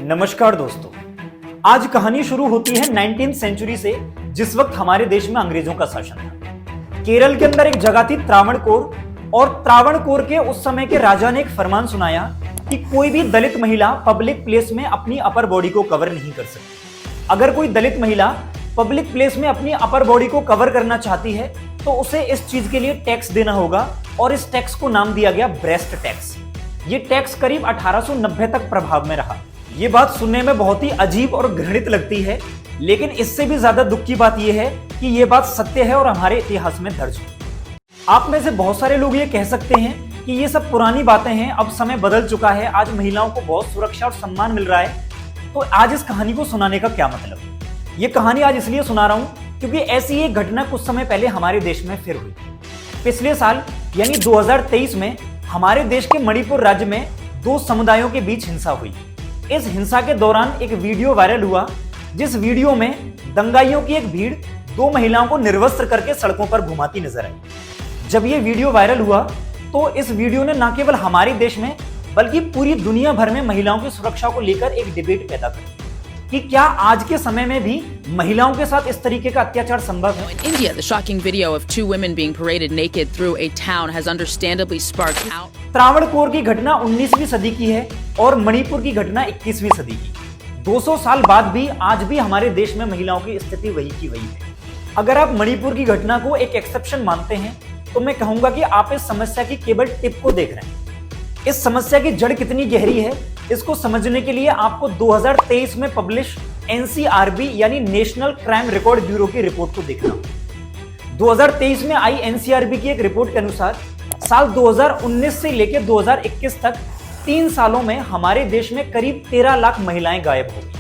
नमस्कार दोस्तों, आज कहानी शुरू होती है 19वीं सेंचुरी से, जिस वक्त हमारे देश में अंग्रेजों का शासन था। केरल के अंदर एक जगह थी त्रावणकोर, और त्रावणकोर के उस समय के राजा ने एक फरमान सुनाया कि कोई भी दलित महिला पब्लिक प्लेस में अपनी अपर बॉडी को कवर नहीं कर सकती। अगर कोई दलित महिला पब्लिक प्लेस में अपनी अपर बॉडी को कवर करना चाहती है तो उसे इस चीज के लिए टैक्स देना होगा, और इस टैक्स को नाम दिया गया ब्रेस्ट टैक्स। ये टैक्स करीब 1890 तक प्रभाव में रहा। ये बात सुनने में बहुत ही अजीब और घृणित लगती है, लेकिन इससे भी ज्यादा दुख की बात यह है कि यह बात सत्य है और हमारे इतिहास में दर्ज है। आप में से बहुत सारे लोग ये कह सकते हैं कि ये सब पुरानी बातें हैं, अब समय बदल चुका है, आज महिलाओं को बहुत सुरक्षा और सम्मान मिल रहा है, तो आज इस कहानी को सुनाने का क्या मतलब। ये कहानी आज इसलिए सुना रहा हूं क्योंकि ऐसी एक घटना कुछ समय पहले हमारे देश में फिर हुई। पिछले साल यानी 2023 में हमारे देश के मणिपुर राज्य में दो समुदायों के बीच हिंसा हुई। इस हिंसा के दौरान एक वीडियो वायरल हुआ, जिस वीडियो में दंगाइयों की एक भीड़ दो महिलाओं को निर्वस्त्र करके सड़कों पर घुमाती नजर आई। जब ये वीडियो वायरल हुआ तो इस वीडियो ने न केवल हमारे देश में बल्कि पूरी दुनिया भर में महिलाओं की सुरक्षा को लेकर एक डिबेट पैदा कर कि क्या आज के समय में भी महिलाओं के साथ इस तरीके का अत्याचार संभव है। In India, the shocking video of two women being paraded naked through a town has understandably sparked out. Travancore की घटना 19वीं सदी की है और मणिपुर की घटना 21वीं सदी की। 200 साल बाद भी आज भी हमारे देश में महिलाओं की स्थिति वही की वही है। अगर आप मणिपुर की घटना को एक एक्सेप्शन मानते हैं तो मैं कहूंगा कि आप इस समस्या की केवल टिप को देख रहे हैं। इस समस्या की जड़ कितनी गहरी है, इसको समझने के लिए आपको 2023 में पब्लिश एनसीआरबी यानी नेशनल क्राइम रिकॉर्ड ब्यूरो की रिपोर्ट को देखना होगा। 2023 में आई एनसीआरबी की एक रिपोर्ट के अनुसार साल 2019 से लेकर 2021 तक 3 सालों में हमारे देश में करीब 13 लाख महिलाएं गायब हो गई।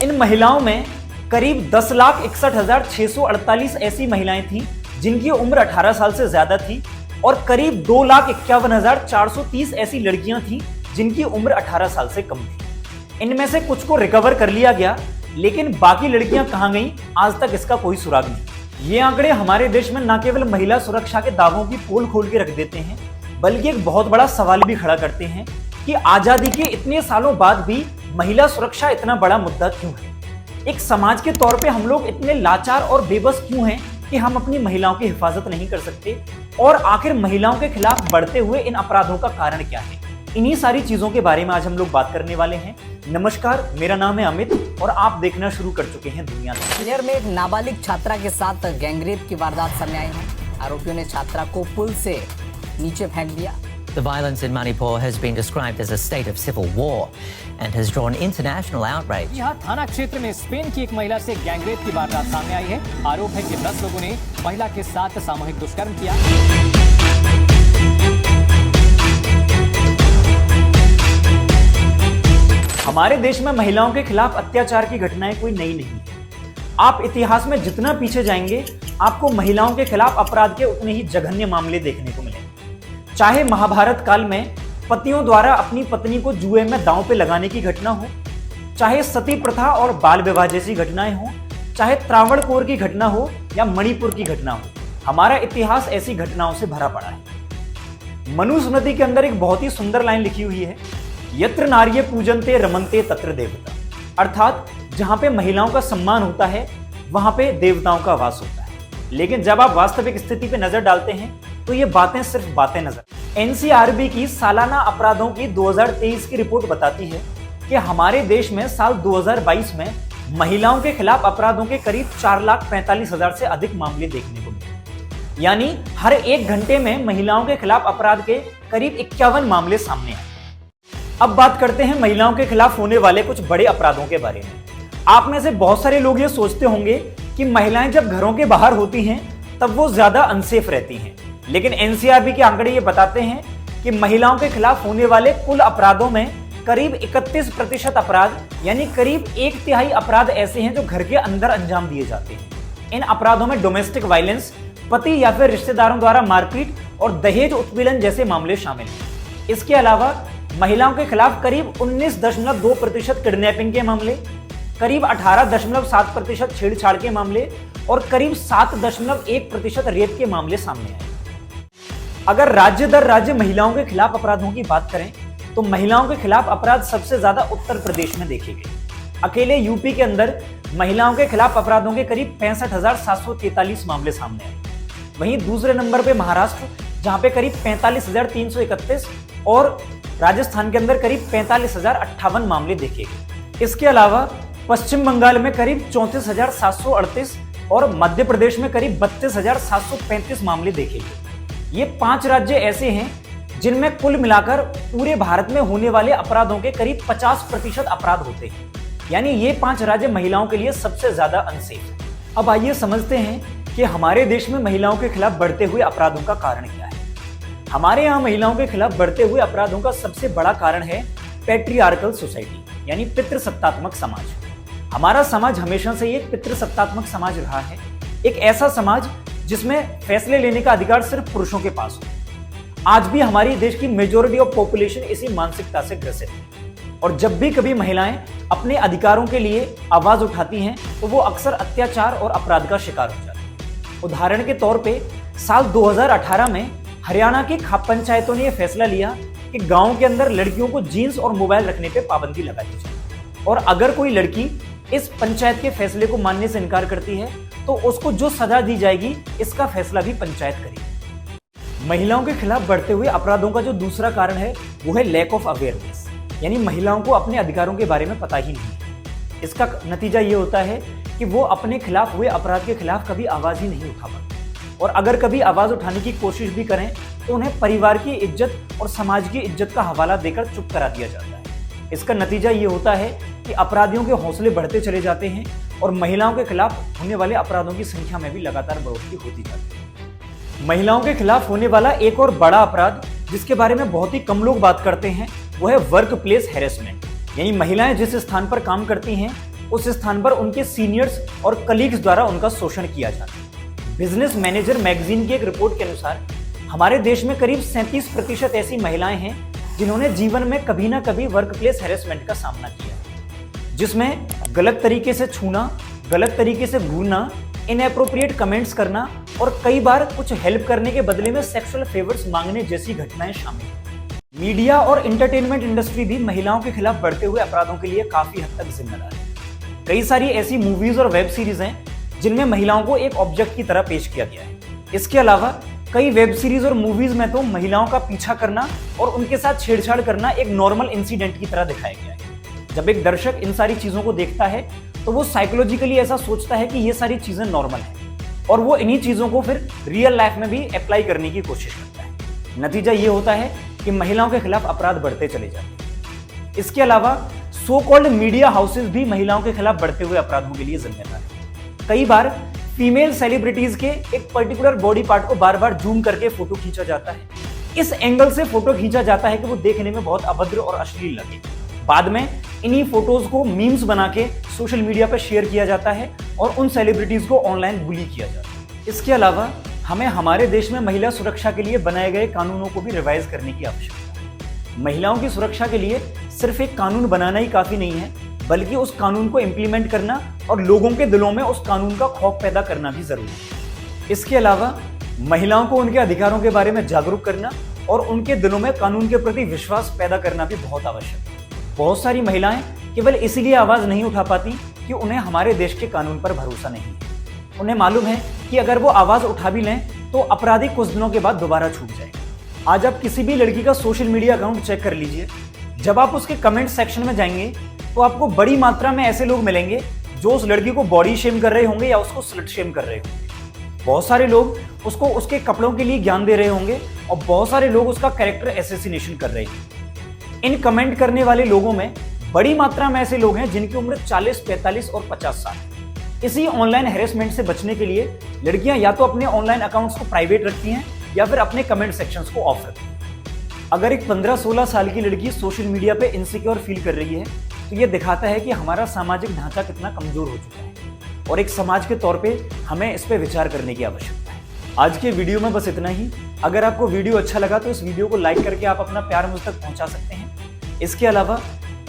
इन महिलाओं में करीब 10,61,648 ऐसी महिलाएं थीं जिनकी उम्र 18 साल से ज्यादा थी, और करीब 2,51,430 ऐसी लड़कियां थीं जिनकी उम्र 18 साल से कम थी। इनमें से कुछ को रिकवर कर लिया गया, लेकिन बाकी लड़कियां कहां गईं, आज तक इसका कोई सुराग नहीं। ये आंकड़े हमारे देश में न केवल महिला सुरक्षा के दावों की पोल खोल के रख देते हैं, बल्कि एक बहुत बड़ा सवाल भी खड़ा करते हैं कि आजादी के इतने सालों बाद भी महिला सुरक्षा इतना बड़ा मुद्दा क्यों है। एक समाज के तौर पे हम लोग इतने लाचार और बेबस क्यों हैं कि हम अपनी महिलाओं की हिफाजत नहीं कर सकते, और आखिर महिलाओं के खिलाफ बढ़ते हुए इन अपराधों का कारण क्या है। इन्हीं सारी चीजों के बारे में आज हम लोग बात करने वाले हैं। नमस्कार, मेरा नाम है अमित और आप देखना शुरू कर चुके हैं दुनिया इंजीनियर में एक नाबालिग छात्रा के साथ गैंगरेप की वारदात सामने आई है। आरोपियों ने छात्रा को पुल से नीचे फेंक दिया। The violence in Manipur has been described as a state of civil war and has drawn international outrage. यहाँ थाना क्षेत्र में स्पेन की एक महिला से गैंगरेप की वारदात सामने आई है। आरोप है कि 10 लोगों ने महिला के साथ सामूहिक दुष्कर्म किया। हमारे देश में महिलाओं के खिलाफ अत्याचार की घटनाएं कोई नई नहीं है। आप इतिहास में जितना पीछे जाएंगे आपको महिलाओं के खिलाफ अपराध के उतने ही जघन्य मामले देखने को मिलेंगे। चाहे महाभारत काल में पतियों द्वारा अपनी पत्नी को जुए में दांव पे लगाने की घटना हो, चाहे सती प्रथा और बाल विवाह जैसी घटनाएं हो, चाहे त्रावणकोर की घटना हो या मणिपुर की घटना हो, हमारा इतिहास ऐसी घटनाओं से भरा पड़ा है। मनुस्मृति के अंदर एक बहुत ही सुंदर लाइन लिखी हुई है, यत्र नार्ये पूजन्ते रमन्ते तत्र देवता, अर्थात जहां पे महिलाओं का सम्मान होता है वहां पे देवताओं का वास होता है। लेकिन जब आप वास्तविक स्थिति पे नजर डालते हैं तो ये बातें सिर्फ बातें नजर। एनसीआरबी की सालाना अपराधों की 2023 की रिपोर्ट बताती है कि हमारे देश में साल 2022 में महिलाओं के खिलाफ अपराधों के करीब 4,45,000 से अधिक मामले देखने को मिले। यानी हर 1 घंटे में महिलाओं के खिलाफ अपराध के करीब 51 मामले सामने आए। अब बात करते हैं महिलाओं के खिलाफ होने वाले कुछ बड़े अपराधों के बारे में। आप में से बहुत सारे लोग ये सोचते होंगे कि महिलाएं जब घरों के बाहर होती हैं तब वो ज्यादा अनसेफ रहती हैं, लेकिन एनसीआरबी के आंकड़े ये बताते हैं कि महिलाओं के खिलाफ होने वाले कुल अपराधों में करीब 31% अपराध यानी करीब 1/3 अपराध ऐसे हैं जो घर के अंदर अंजाम दिए जाते हैं। इन अपराधों में डोमेस्टिक वायलेंस, पति या फिर रिश्तेदारों द्वारा मारपीट और दहेज उत्पीड़न जैसे मामले शामिल हैं। इसके अलावा महिलाओं के खिलाफ करीब 19.2% किडनैपिंग के मामले, करीब 18.7% छेड़छाड़ के मामले और करीब 7.1% रेप के मामले सामने आए। अगर राज्य दर राज्य महिलाओं के खिलाफ अपराधों की बात करें तो महिलाओं के खिलाफ अपराध सबसे ज्यादा उत्तर प्रदेश में देखे गए। अकेले यूपी के अंदर महिलाओं के खिलाफ अपराधों के करीब 65,743 मामले सामने आए। वहीं दूसरे नंबर पे महाराष्ट्र, जहां पे करीब 45,331 और राजस्थान के अंदर करीब 45,058 मामले देखे गए। इसके अलावा पश्चिम बंगाल में करीब 34,738 और मध्य प्रदेश में करीब 32,735 मामले देखे गए। ये 5 राज्य ऐसे हैं जिनमें कुल मिलाकर पूरे भारत में होने वाले अपराधों के करीब 50% अपराध होते हैं। यानी ये 5 राज्य महिलाओं के लिए सबसे ज्यादा अनसेफ है। अब आइए समझते हैं कि हमारे देश में महिलाओं के खिलाफ बढ़ते हुए अपराधों का कारण क्या है। हमारे यहाँ महिलाओं के खिलाफ बढ़ते हुए अपराधों का सबसे बड़ा कारण है पैट्रियार्कल सोसाइटी, यानी पितृसत्तात्मक समाज। हमारा समाज हमेशा से एक पितृसत्तात्मक समाज रहा है, एक ऐसा समाज जिसमें फैसले लेने का अधिकार सिर्फ पुरुषों के पास हो। आज भी हमारी देश की मेजॉरिटी ऑफ पॉपुलेशन इसी मानसिकता से ग्रसित है और जब भी कभी महिलाएं अपने अधिकारों के लिए आवाज उठाती हैं तो वो अक्सर अत्याचार और अपराध का शिकार हो जाती हैं। उदाहरण के तौर पे साल 2018 में हरियाणा की खाप पंचायतों ने यह फैसला लिया कि गांव के अंदर लड़कियों को जीन्स और मोबाइल रखने पे पाबंदी लगा दी जाए और अगर कोई लड़की इस पंचायत के फैसले को मानने से इनकार करती है तो उसको जो सजा दी जाएगी इसका फैसला भी पंचायत करेगी। महिलाओं के खिलाफ बढ़ते हुए अपराधों का जो दूसरा कारण है वो है लैक ऑफ अवेयरनेस, यानी महिलाओं को अपने अधिकारों के बारे में पता ही नहीं है। इसका नतीजा ये होता है कि वो अपने खिलाफ हुए अपराध के खिलाफ कभी आवाज ही नहीं उठा पाती और अगर कभी आवाज उठाने की कोशिश भी करें तो उन्हें परिवार की इज्जत और समाज की इज्जत का हवाला देकर चुप करा दिया जाता है। इसका नतीजा ये होता है कि अपराधियों के हौसले बढ़ते चले जाते हैं और महिलाओं के खिलाफ होने वाले अपराधों की संख्या में भी लगातार बढ़ोतरी होती जाती है। महिलाओं के खिलाफ होने वाला एक और बड़ा अपराध जिसके बारे में बहुत ही कम लोग बात करते हैं वो है वर्क प्लेस हैरेसमेंट, यानी महिलाएं जिस स्थान पर काम करती हैं उस स्थान पर उनके सीनियर्स और कलीग्स द्वारा उनका शोषण किया जाता है। बिजनेस मैनेजर मैगजीन की एक रिपोर्ट के अनुसार हमारे देश में करीब 37% ऐसी महिलाएं हैं जिन्होंने जीवन में कभी ना कभी वर्क प्लेस हैरेसमेंट का सामना किया, जिसमें गलत तरीके से छूना, गलत तरीके से घूरना, इनएप्रोप्रिएट कमेंट्स करना और कई बार कुछ हेल्प करने के बदले में सेक्सुअल फेवर्स मांगने जैसी घटनाएं शामिल हैं। मीडिया और एंटरटेनमेंट इंडस्ट्री भी महिलाओं के खिलाफ बढ़ते हुए अपराधों के लिए काफी हद तक जिम्मेदार है। कई सारी ऐसी मूवीज और वेब सीरीज हैं जिनमें महिलाओं को एक ऑब्जेक्ट की तरह पेश किया गया है। इसके अलावा कई वेब सीरीज और मूवीज में तो महिलाओं का पीछा करना और उनके साथ छेड़छाड़ करना एक नॉर्मल इंसिडेंट की तरह दिखाया गया है। जब एक दर्शक इन सारी चीजों को देखता है तो वो साइकोलॉजिकली ऐसा सोचता है कि ये सारी चीजें नॉर्मल हैं और वो इन्हीं चीजों को फिर रियल लाइफ में भी अप्लाई करने की कोशिश करता है। नतीजा ये होता है कि महिलाओं के खिलाफ अपराध बढ़ते चले जाते हैं। इसके अलावा सो कॉल्ड मीडिया हाउसेज भी महिलाओं के खिलाफ बढ़ते हुए अपराधों के लिए जिम्मेदार है। कई बार फीमेल सेलिब्रिटीज के एक पर्टिकुलर बॉडी पार्ट को बार बार जूम करके फोटो खींचा जाता है। इस एंगल से फोटो खींचा जाता है कि वो देखने में बहुत अभद्र और अश्लील लगे। बाद में इन्हीं फोटोज को मीम्स बना के सोशल मीडिया पर शेयर किया जाता है और उन सेलिब्रिटीज को ऑनलाइन बुली किया जाता है। इसके अलावा हमें हमारे देश में महिला सुरक्षा के लिए बनाए गए कानूनों को भी रिवाइज करने की आवश्यकता है। महिलाओं की सुरक्षा के लिए सिर्फ एक कानून बनाना ही काफी नहीं है, बल्कि उस कानून को इम्प्लीमेंट करना और लोगों के दिलों में उस कानून का खौफ पैदा करना भी जरूरी है। इसके अलावा महिलाओं को उनके अधिकारों के बारे में जागरूक करना और उनके दिलों में कानून के प्रति विश्वास पैदा करना भी बहुत आवश्यक है। बहुत सारी महिलाएं केवल इसीलिए आवाज नहीं उठा पाती कि उन्हें हमारे देश के कानून पर भरोसा नहीं है। उन्हें मालूम है कि अगर वो आवाज उठा भी लें तो अपराधी कुछ दिनों के बाद दोबारा छूट जाएगा। आज आप किसी भी लड़की का सोशल मीडिया अकाउंट चेक कर लीजिए, जब आप उसके कमेंट सेक्शन में जाएंगे तो आपको बड़ी मात्रा में ऐसे लोग मिलेंगे जो उस लड़की को बॉडी शेम कर रहे होंगे या उसको स्लट शेम कर रहे होंगे। बहुत सारे लोग उसको उसके कपड़ों के लिए ज्ञान दे रहे होंगे और बहुत सारे लोग उसका कैरेक्टर एसेसिनेशन कर रहे हैं। इन कमेंट करने वाले लोगों में बड़ी मात्रा में ऐसे लोग हैं जिनकी उम्र 40, 45 और 50 साल। इसी ऑनलाइन हैरेसमेंट से बचने के लिए लड़कियां या तो अपने ऑनलाइन अकाउंट्स को प्राइवेट रखती हैं या फिर अपने कमेंट सेक्शंस को ऑफ रखती हैं। अगर एक 15-16 साल की लड़की सोशल मीडिया पे इनसिक्योर फील कर रही है तो ये दिखाता है कि हमारा सामाजिक ढांचा कितना कमजोर हो चुका है और एक समाज के तौर पे हमें इस पे विचार करने की आवश्यकता है। आज के वीडियो में बस इतना ही। अगर आपको वीडियो अच्छा लगा तो इस वीडियो को लाइक करके आप अपना प्यार मुझ तक पहुंचा सकते हैं। इसके अलावा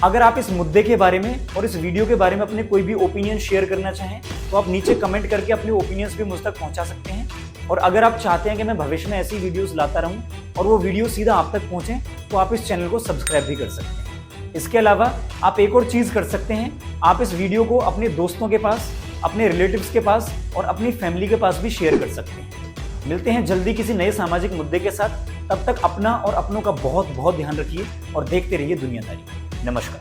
अगर आप इस मुद्दे के बारे में और इस वीडियो के बारे में अपने कोई भी ओपिनियन शेयर करना चाहें तो आप नीचे कमेंट करके अपने ओपिनियंस भी मुझ तक पहुंचा सकते हैं। और अगर आप चाहते हैं कि मैं भविष्य में ऐसी वीडियोस लाता रहूं और वो वीडियो सीधा आप तक पहुंचे, तो आप इस चैनल को सब्सक्राइब भी कर सकते हैं। इसके अलावा आप एक और चीज़ कर सकते हैं, आप इस वीडियो को अपने दोस्तों के पास, अपने रिलेटिव्स के पास और अपनी फैमिली के पास भी शेयर कर सकते हैं। मिलते हैं जल्दी किसी नए सामाजिक मुद्दे के साथ। तब तक अपना और अपनों का बहुत बहुत ध्यान रखिए और देखते रहिए दुनियादारी। नमस्कार।